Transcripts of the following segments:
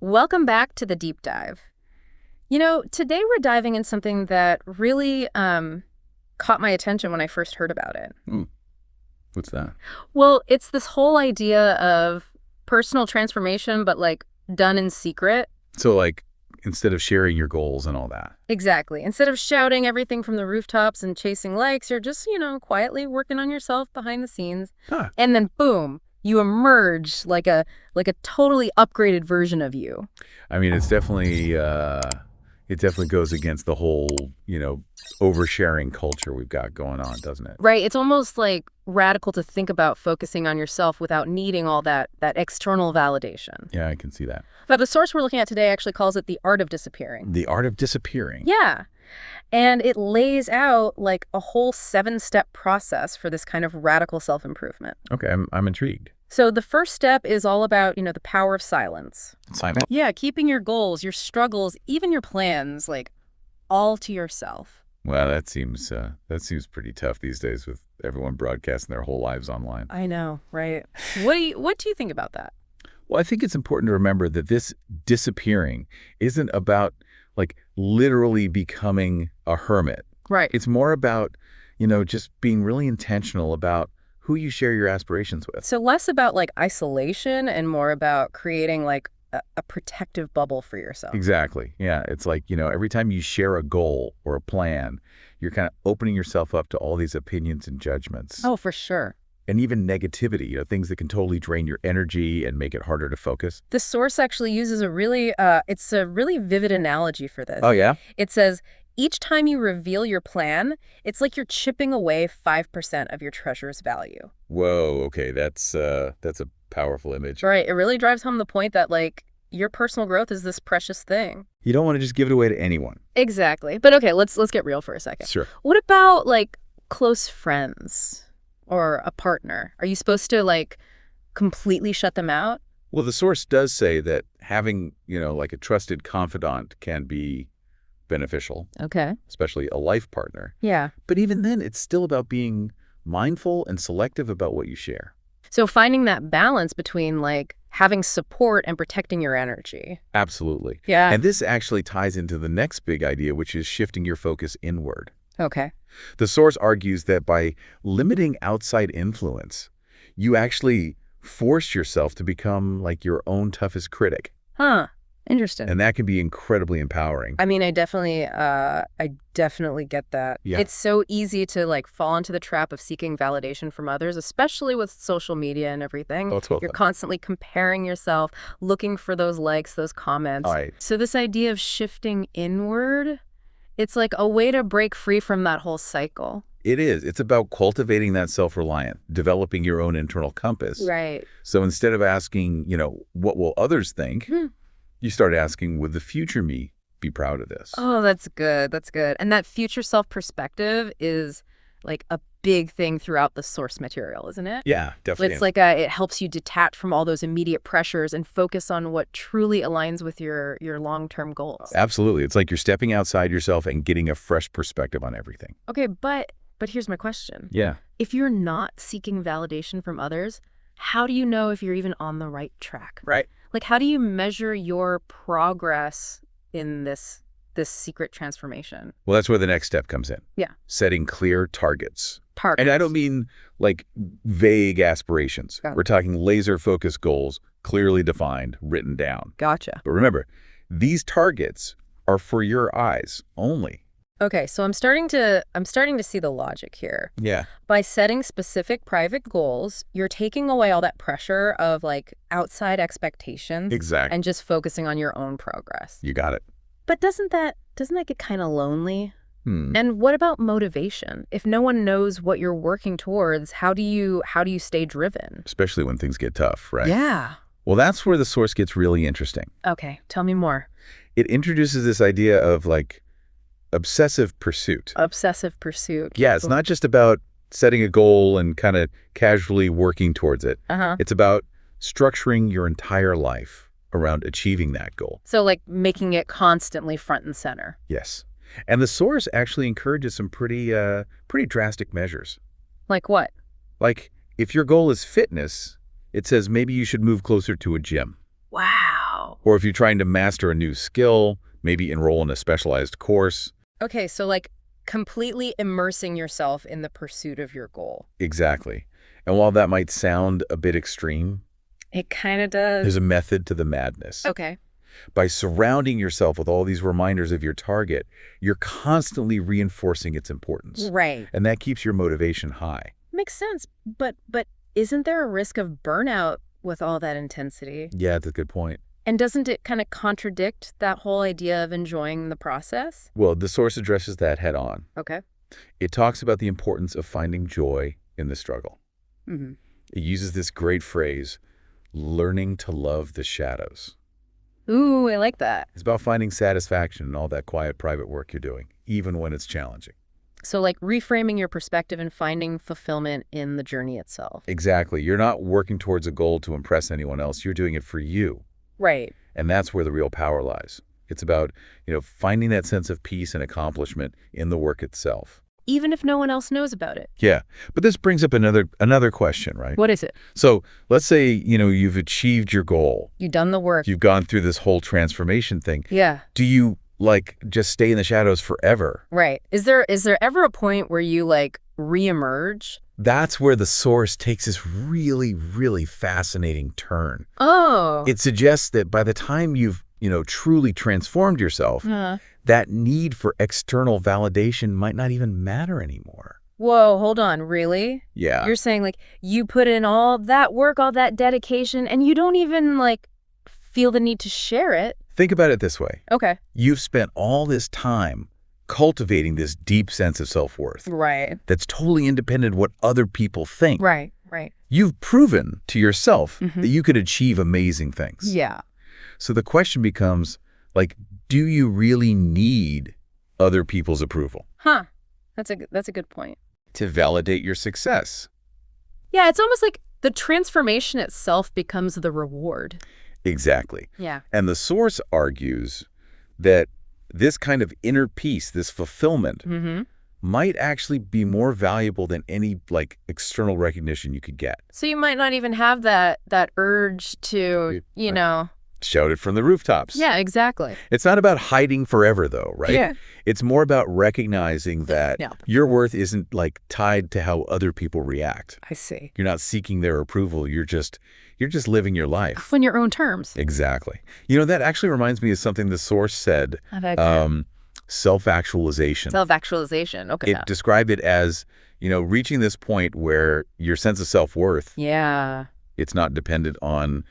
Welcome back to the deep dive. Today we're diving in something that really caught my attention when I first heard about it. What's that? Well, it's this whole idea of personal transformation, but done in secret. So instead of sharing your goals and all that. Exactly. Instead of shouting everything from the rooftops and chasing likes, you're just, quietly working on yourself behind the scenes. Huh. And then boom, you emerge like a totally upgraded version of you. I mean, it's definitely it definitely goes against the whole, oversharing culture we've got going on, doesn't it? Right. It's almost radical to think about focusing on yourself without needing all that external validation. Yeah, I can see that. But the source we're looking at today actually calls it the art of disappearing. The art of disappearing. Yeah. And it lays out a whole 7-step process for this kind of radical self-improvement. Okay, I'm intrigued. So the first step is all about, the power of silence. Silence? Yeah, keeping your goals, your struggles, even your plans, all to yourself. Well, that seems pretty tough these days with everyone broadcasting their whole lives online. I know, right? What do you think about that? Well, I think it's important to remember that this disappearing isn't about literally becoming a hermit. Right. It's more about, just being really intentional about who you share your aspirations with. So less about isolation and more about creating a protective bubble for yourself. Exactly. Yeah. It's every time you share a goal or a plan, you're kind of opening yourself up to all these opinions and judgments. Oh, for sure. And even negativity, things that can totally drain your energy and make it harder to focus. The source actually uses it's a really vivid analogy for this. Oh, yeah? It says, each time you reveal your plan, it's like you're chipping away 5% of your treasure's value. Whoa, okay, that's a powerful image. Right, it really drives home the point that your personal growth is this precious thing. You don't want to just give it away to anyone. Exactly. But okay, let's get real for a second. Sure. What about close friends or a partner? Are you supposed to completely shut them out? Well, the source does say that having, a trusted confidant can be beneficial. Okay. Especially a life partner. Yeah. But even then, it's still about being mindful and selective about what you share. So finding that balance between having support and protecting your energy. Absolutely. Yeah. And this actually ties into the next big idea, which is shifting your focus inward. Okay. The source argues that by limiting outside influence, you actually force yourself to become your own toughest critic. Huh. Interesting. And that can be incredibly empowering. I mean, I definitely get that. Yeah. It's so easy to fall into the trap of seeking validation from others, especially with social media and everything. Oh, totally. You're constantly comparing yourself, looking for those likes, those comments. All right. So this idea of shifting inward, it's a way to break free from that whole cycle. It is. It's about cultivating that self-reliance, developing your own internal compass. Right. So instead of asking, what will others think, you start asking, would the future me be proud of this? Oh, that's good. That's good. And that future self perspective is a big thing throughout the source material, isn't it? Yeah, definitely. It's it helps you detach from all those immediate pressures and focus on what truly aligns with your long-term goals. Absolutely. It's you're stepping outside yourself and getting a fresh perspective on everything. Okay, but here's my question. Yeah. If you're not seeking validation from others, how do you know if you're even on the right track? Right. How do you measure your progress in this secret transformation? Well, that's where the next step comes in. Yeah. Setting clear targets. Targets. And I don't mean vague aspirations. Got it. We're talking laser-focused goals, clearly defined, written down. Gotcha. But remember, these targets are for your eyes only. Okay, so I'm starting to see the logic here. Yeah. By setting specific private goals, you're taking away all that pressure of outside expectations. Exactly. And just focusing on your own progress. You got it. But doesn't that get kind of lonely? And what about motivation? If no one knows what you're working towards, how do you stay driven? Especially when things get tough, right? Yeah. Well, that's where the source gets really interesting. Okay, tell me more. It introduces this idea of obsessive pursuit. Obsessive pursuit. Yeah, it's not just about setting a goal and kind of casually working towards it. It's about structuring your entire life around achieving that goal. So making it constantly front and center. Yes. And the source actually encourages some pretty drastic measures. Like what? If your goal is fitness, it says maybe you should move closer to a gym. Wow. Or if you're trying to master a new skill, maybe enroll in a specialized course. Okay, so like completely immersing yourself in the pursuit of your goal. Exactly. And while that might sound a bit extreme, it kind of does. There's a method to the madness. Okay. By surrounding yourself with all these reminders of your target, you're constantly reinforcing its importance. Right. And that keeps your motivation high. Makes sense. But isn't there a risk of burnout with all that intensity? Yeah, that's a good point. And doesn't it kind of contradict that whole idea of enjoying the process? Well, the source addresses that head on. Okay. It talks about the importance of finding joy in the struggle. Mm-hmm. It uses this great phrase, learning to love the shadows. Ooh, I like that. It's about finding satisfaction in all that quiet private work you're doing, even when it's challenging. So like reframing your perspective and finding fulfillment in the journey itself. Exactly. You're not working towards a goal to impress anyone else. You're doing it for you. Right. And that's where the real power lies. It's about, finding that sense of peace and accomplishment in the work itself. Even if no one else knows about it. Yeah. But this brings up another question, right? What is it? So let's say, you've achieved your goal. You've done the work. You've gone through this whole transformation thing. Yeah. Do you just stay in the shadows forever? Right. Is there ever a point where you reemerge? That's where the source takes this really, really fascinating turn. Oh. It suggests that by the time you've, truly transformed yourself, that need for external validation might not even matter anymore. Whoa, hold on, really? Yeah. You're saying you put in all that work, all that dedication, and you don't even feel the need to share it? Think about it this way. Okay. You've spent all this time cultivating this deep sense of self-worth. Right. That's totally independent of what other people think. Right. You've proven to yourself that you could achieve amazing things. Yeah. So the question becomes, do you really need other people's approval? Huh. That's a good point. To validate your success. Yeah, it's almost like the transformation itself becomes the reward. Exactly. Yeah. And the source argues that this kind of inner peace, this fulfillment, might actually be more valuable than any external recognition you could get. So you might not even have that urge to, shout it from the rooftops. Yeah, exactly. It's not about hiding forever, though, right? Yeah. It's more about recognizing that your worth isn't tied to how other people react. I see. You're not seeking their approval. You're just living your life. On your own terms. Exactly. That actually reminds me of something the source said. Self-actualization. Self-actualization. Okay. It described it as, reaching this point where your sense of self-worth. Yeah. It's not dependent on,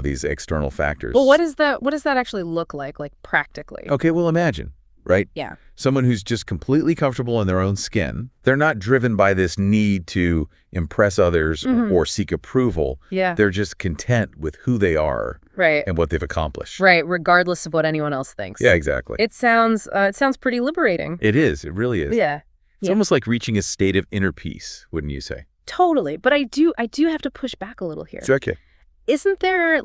these external factors. Well, what does that actually look like practically? Okay, well, imagine, right? Yeah. Someone who's just completely comfortable in their own skin. They're not driven by this need to impress others or seek approval. Yeah. They're just content with who they are. Right. And what they've accomplished. Right, regardless of what anyone else thinks. Yeah, exactly. It sounds pretty liberating. It is. It really is. Yeah. It's almost like reaching a state of inner peace, wouldn't you say? Totally. But I do have to push back a little here. It's okay. Isn't there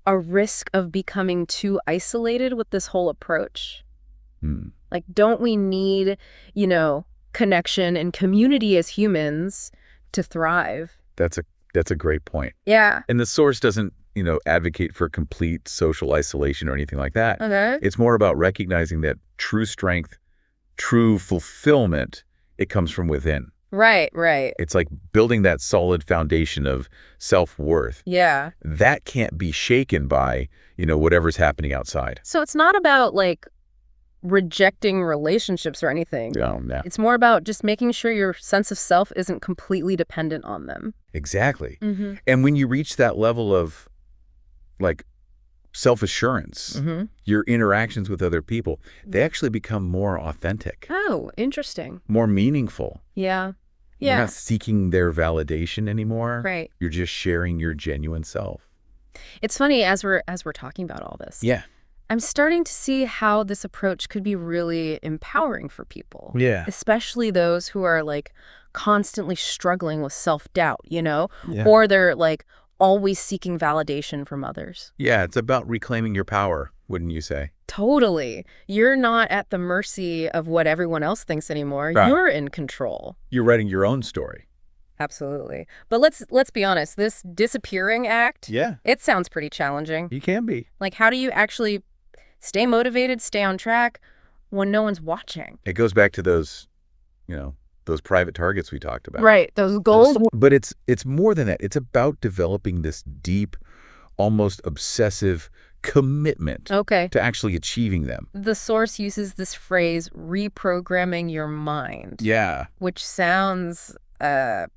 a risk of becoming too isolated with this whole approach? Don't we need, connection and community as humans to thrive? That's a great point. Yeah. And the source doesn't, advocate for complete social isolation or anything like that. Okay. It's more about recognizing that true strength, true fulfillment, it comes from within. Right. It's like building that solid foundation of self-worth. Yeah. That can't be shaken by, whatever's happening outside. So it's not about rejecting relationships or anything. No. It's more about just making sure your sense of self isn't completely dependent on them. Exactly. And when you reach that level of self-assurance, your interactions with other people, they actually become more authentic. Oh, interesting. More meaningful. Yeah. You're not seeking their validation anymore. Right. You're just sharing your genuine self. It's funny as we're talking about all this. Yeah. I'm starting to see how this approach could be really empowering for people. Yeah. Especially those who are constantly struggling with self-doubt, Yeah. Or they're always seeking validation from others. Yeah, it's about reclaiming your power, wouldn't you say? Totally. You're not at the mercy of what everyone else thinks anymore. Right. You're in control. You're writing your own story. Absolutely. But let's be honest, this disappearing act, Yeah, it sounds pretty challenging. you can be. Like, how do you actually stay motivated, stay on track when no one's watching? It goes back to those, those private targets we talked about. Right, those goals. But it's more than that. It's about developing this deep, almost obsessive commitment Okay. to actually achieving them. The source uses this phrase, reprogramming your mind. Yeah. Which sounds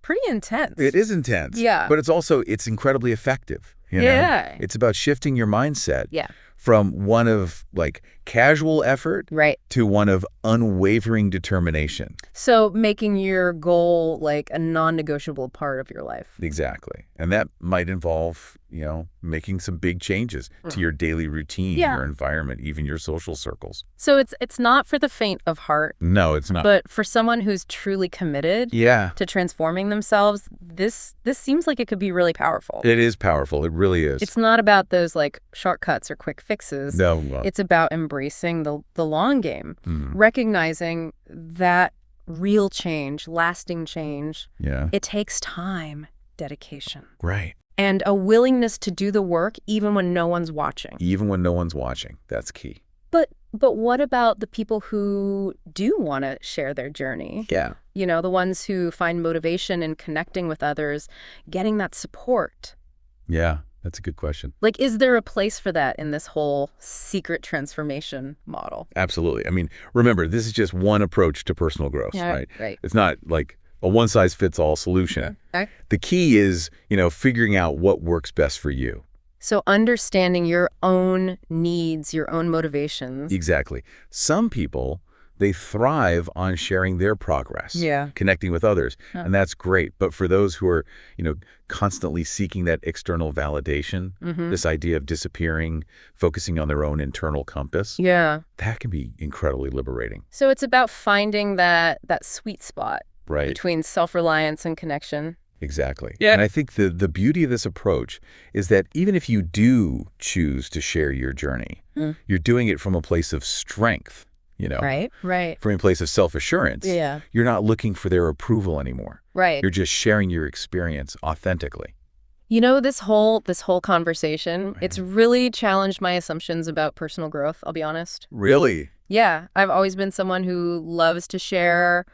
pretty intense. It is intense. Yeah. But it's incredibly effective. Yeah. It's about shifting your mindset Yeah. from one of like casual effort Right. to one of unwavering determination. So making your goal like a non-negotiable part of your life. Exactly. And that might involve, making some big changes to your daily routine, Yeah. your environment, even your social circles. So it's not for the faint of heart, No, it's not. but for someone who's truly committed Yeah, to transforming themselves, this seems like it could be really powerful. it is powerful. It really is. It's not about those like shortcuts or quick fixes. No. It's about embracing the long game, Mhm. recognizing that real change, lasting change, Yeah. it takes time, dedication, Right. and a willingness to do the work even when no one's watching. Even when no one's watching. That's key. But what about the people who do want to share their journey? Yeah. The ones who find motivation in connecting with others, getting that support. Yeah. That's a good question. Like, is there a place for that in this whole secret transformation model? Absolutely. I mean, remember, this is just one approach to personal growth, right? Right. It's not like a one-size-fits-all solution. Okay. The key is, figuring out what works best for you. So understanding your own needs, your own motivations. Exactly. Some people, they thrive on sharing their progress, Yeah. connecting with others, Huh. and that's great. But for those who are, constantly seeking that external validation, Mm-hmm. this idea of disappearing, focusing on their own internal compass, Yeah. that can be incredibly liberating, So it's about finding that sweet spot right? between self-reliance and connection. Exactly. Yeah. And I think the beauty of this approach is that even if you do choose to share your journey, you're doing it from a place of strength, Right. from a place of self-assurance. Yeah. You're not looking for their approval anymore. Right. You're just sharing your experience authentically. This whole conversation, it's really challenged my assumptions about personal growth, I'll be honest. Really? Yeah, I've always been someone who loves to share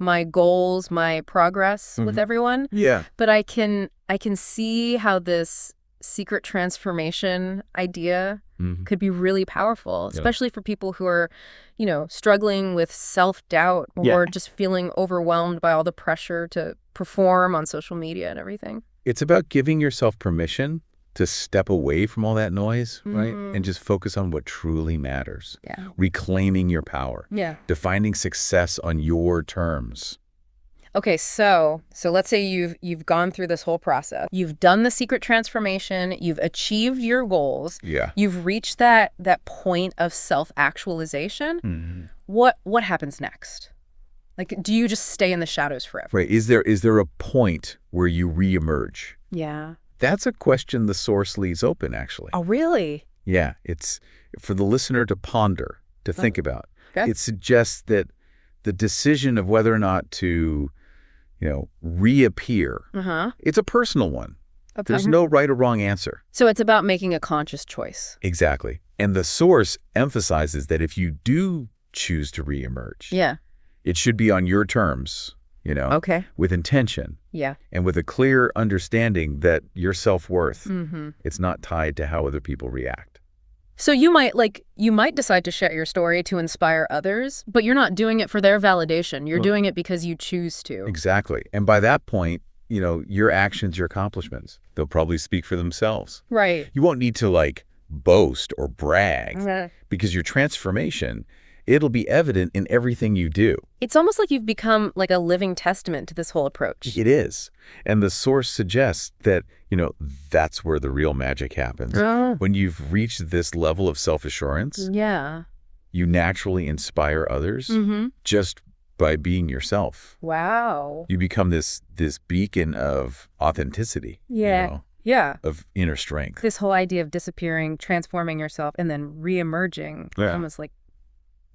my goals, my progress with everyone, Yeah. but I can see how this secret transformation idea could be really powerful, Yeah. especially for people who are, struggling with self-doubt or Yeah. just feeling overwhelmed by all the pressure to perform on social media and everything. It's about giving yourself permission to step away from all that noise, right? And just focus on what truly matters. Yeah. Reclaiming your power. Yeah. Defining success on your terms. Okay, so let's say you've gone through this whole process. You've done the secret transformation, you've achieved your goals. Yeah. You've reached that point of self-actualization. What happens next? Like, do you just stay in the shadows forever? Right. Is there a point where you reemerge? Yeah. That's a question the source leaves open, actually. Oh, really? Yeah. It's for the listener to ponder, to think about. Okay. It suggests that the decision of whether or not to, reappear, Uh-huh. it's a personal one. Okay. There's no right or wrong answer. So it's about making a conscious choice. Exactly. And the source emphasizes that if you do choose to reemerge, Yeah. it should be on your terms, Okay. with intention Yeah. and with a clear understanding that your self-worth, Mm-hmm. it's not tied to how other people react. So you might decide to share your story to inspire others, but you're not doing it for their validation. You're doing it because you choose to. Exactly. And by that point, your actions, your accomplishments, they'll probably speak for themselves. Right. You won't need to boast or brag because your transformation, it'll be evident in everything you do. It's almost like you've become like a living testament to this whole approach. It is. And the source suggests that, that's where the real magic happens. Oh. When you've reached this level of self-assurance, Yeah. you naturally inspire others Mm-hmm. just by being yourself. Wow. You become this beacon of authenticity, Yeah. Yeah. of inner strength. This whole idea of disappearing, transforming yourself, and then reemerging, Yeah. almost like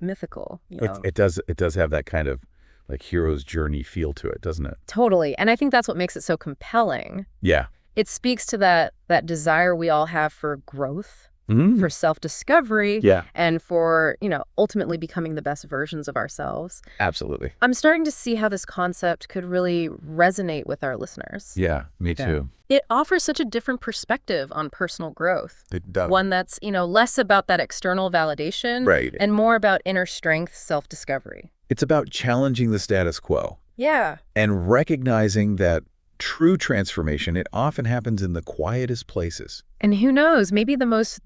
mythical. It does have that kind of like hero's journey feel to it, doesn't it? Totally. And I think that's what makes it so compelling. Yeah. It speaks to that desire we all have for growth, Mm-hmm. for self-discovery, Yeah. and for, ultimately becoming the best versions of ourselves. Absolutely. I'm starting to see how this concept could really resonate with our listeners. Yeah, me too. It offers such a different perspective on personal growth. It does. One that's, less about that external validation Right. and more about inner strength, self-discovery. It's about challenging the status quo Yeah. and recognizing that true transformation, it often happens in the quietest places. And who knows, maybe the most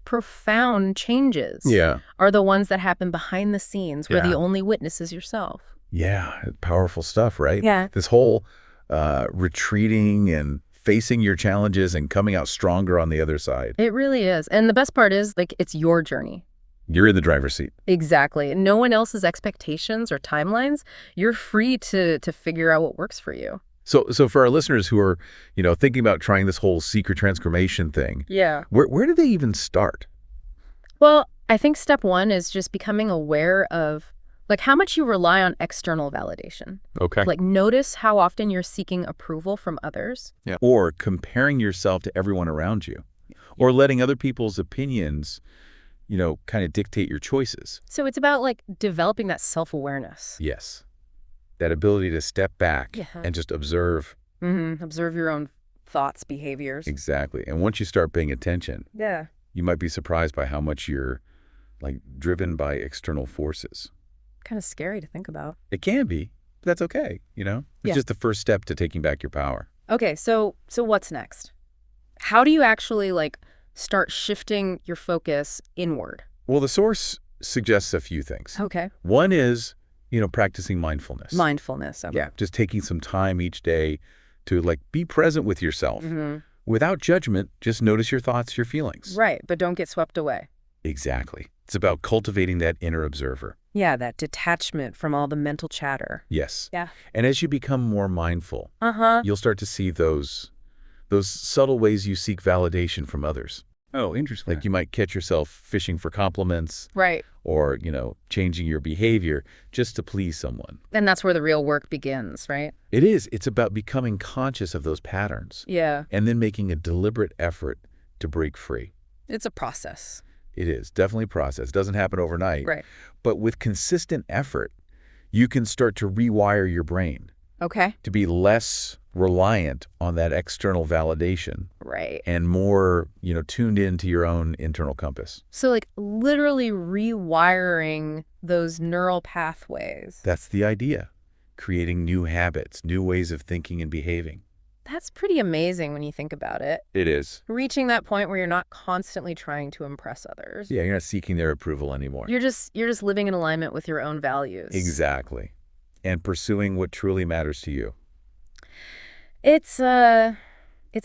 profound changes are the ones that happen behind the scenes where the only witness is yourself. Yeah, powerful stuff, right? Yeah. This whole retreating and facing your challenges and coming out stronger on the other side. It really is. And the best part is, it's your journey. You're in the driver's seat. Exactly. No one else's expectations or timelines. You're free to figure out what works for you. So for our listeners who are, thinking about trying this whole secret transformation thing, where do they even start? Well, I think step one is just becoming aware of how much you rely on external validation. Okay. Notice how often you're seeking approval from others. Yeah. Or comparing yourself to everyone around you, or letting other people's opinions, kind of dictate your choices. So it's about developing that self-awareness. Yes. That ability to step back and just observe. Mm-hmm. Observe your own thoughts, behaviors. Exactly. And once you start paying attention, you might be surprised by how much you're driven by external forces. Kind of scary to think about. It can be, but that's okay. It's just the first step to taking back your power. Okay. So what's next? How do you actually start shifting your focus inward? Well, the source suggests a few things. Okay. One is, practicing mindfulness. Mindfulness. Okay. Yeah, just taking some time each day to be present with yourself. Mm-hmm. Without judgment, just notice your thoughts, your feelings. Right, but don't get swept away. Exactly. It's about cultivating that inner observer. Yeah, that detachment from all the mental chatter. Yes. Yeah. And as you become more mindful, you'll start to see those subtle ways you seek validation from others. Oh, interesting. You might catch yourself fishing for compliments. Right. Or, changing your behavior just to please someone. And that's where the real work begins, right? It is. It's about becoming conscious of those patterns. Yeah. And then making a deliberate effort to break free. It's a process. It is. Definitely a process. It doesn't happen overnight. Right. But with consistent effort, you can start to rewire your brain. Okay. To be less reliant on that external validation. Right. And more, tuned into your own internal compass. So literally rewiring those neural pathways. That's the idea. Creating new habits, new ways of thinking and behaving. That's pretty amazing when you think about it. It is. Reaching that point where you're not constantly trying to impress others. Yeah, you're not seeking their approval anymore. You're just living in alignment with your own values. Exactly. And pursuing what truly matters to you. It's a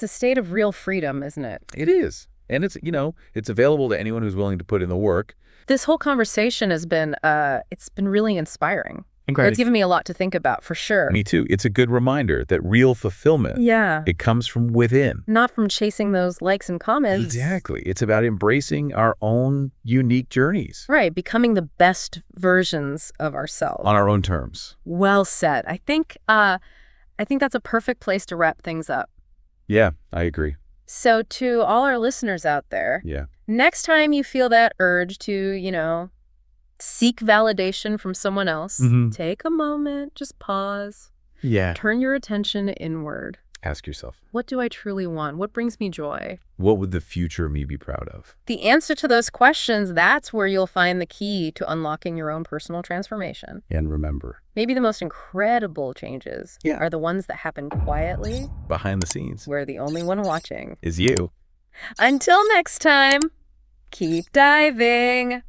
state of real freedom, isn't it? It is. And it's available to anyone who's willing to put in the work. This whole conversation has been it's been really inspiring. Incredible. It's given me a lot to think about, for sure. Me too. It's a good reminder that real fulfillment, it comes from within. Not from chasing those likes and comments. Exactly. It's about embracing our own unique journeys. Right. Becoming the best versions of ourselves. On our own terms. Well said. I think that's a perfect place to wrap things up. Yeah, I agree. So to all our listeners out there, next time you feel that urge to, seek validation from someone else, take a moment, just pause. Yeah. Turn your attention inward. Ask yourself, what do I truly want? What brings me joy? What would the future me be proud of? The answer to those questions, that's where you'll find the key to unlocking your own personal transformation. And remember, maybe the most incredible changes are the ones that happen quietly. Behind the scenes. Where the only one watching is you. Until next time, keep diving.